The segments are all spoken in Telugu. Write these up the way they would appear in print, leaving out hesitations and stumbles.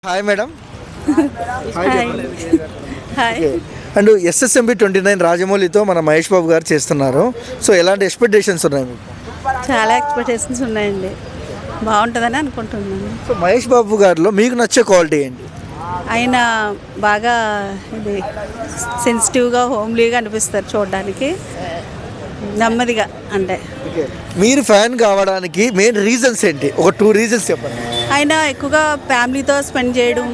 Hi madam. Hi. And SSMB 29 రాజమౌళితో మన మహేష్ బాబు గారు చేస్తున్నారు. సో ఎలాంటి ఎక్స్పెక్టేషన్స్ ఉన్నాయి మీకు? చాలా ఎక్స్పెక్టేషన్స్ ఉన్నాయండి, బాగుంటుందని అనుకుంటున్నాను. సో మహేష్ బాబు గారిలో మీకు నచ్చే క్వాలిటీ ఏంటి? ఆయన బాగా ఇది సెన్సిటివ్గా హోమ్లీగా అనిపిస్తారు చూడడానికి, నెమ్మదిగా అంటే. మీరు ఫ్యాన్ కావడానికి మెయిన్ రీజన్స్ ఏంటి? ఒక 2 రీజన్స్ చెప్పండి. ఆయన ఎక్కువగా ఫ్యామిలీతో స్పెండ్ చేయడం,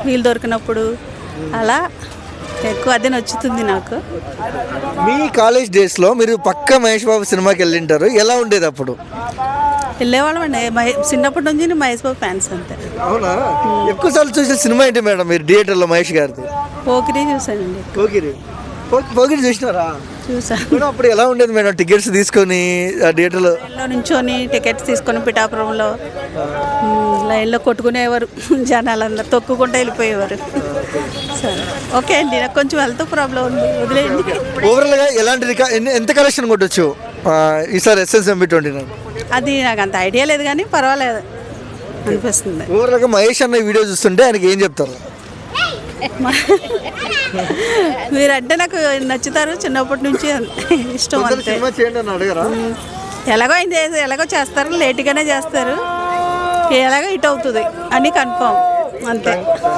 వీలు దొరికినప్పుడు అలా ఎక్కువ అదే నచ్చుతుంది నాకు. మీ కాలేజ్ డేస్లో మీరు పక్కా మహేష్ బాబు సినిమాకి వెళ్ళింటారు, ఎలా ఉండేది అప్పుడు? వెళ్ళేవాళ్ళం అండి, చిన్నప్పటి నుంచి నేను మహేష్ బాబు ఫ్యాన్స్ అంతే. అవునా? ఎక్కువసార్లు చూసిన సినిమా ఏంటి మేడం మీరు థియేటర్లో మహేష్ గారిది? పోకిరి చూసానండి. పోకిరి చూసినారా? చూసాను. మేడం అప్పుడు ఎలా ఉండేది మేడం టికెట్స్ తీసుకొని థియేటర్లో? లైన్లో నుంచొని టికెట్స్ తీసుకొని పిఠాపురంలో లైన్లో కొట్టుకునేవారు, జనాలందరూ తొక్కుకుంటూ వెళ్ళిపోయేవారు. సరే ఓకే అండి, నాకు కొంచెం హెల్త్ ప్రాబ్లం ఉంది, వదిలేయండి. ఓవరాల్గా ఎలాంటి ఎంత కలెక్షన్ కొట్టచ్చు ఈసారి ఎస్ఎస్ఎంబి 29? అది నాకు అంత ఐడియా లేదు కానీ పర్వాలేదు అనిపిస్తుంది. ఓవరాల్గా మహేష్ అన్న వీడియో చూస్తుంటే ఆయనకి ఏం చెప్తారు? మీరంటే నాకు నచ్చుతారు, చిన్నప్పటి నుంచి ఇష్టం అంతే. సినిమా చేయండి అని అడగరా? ఎలాగో ఆయన ఎలాగో చేస్తారు, లేట్గానే చేస్తారు, ఎలాగో హిట్ అవుతుంది అని కన్ఫామ్ అంతే.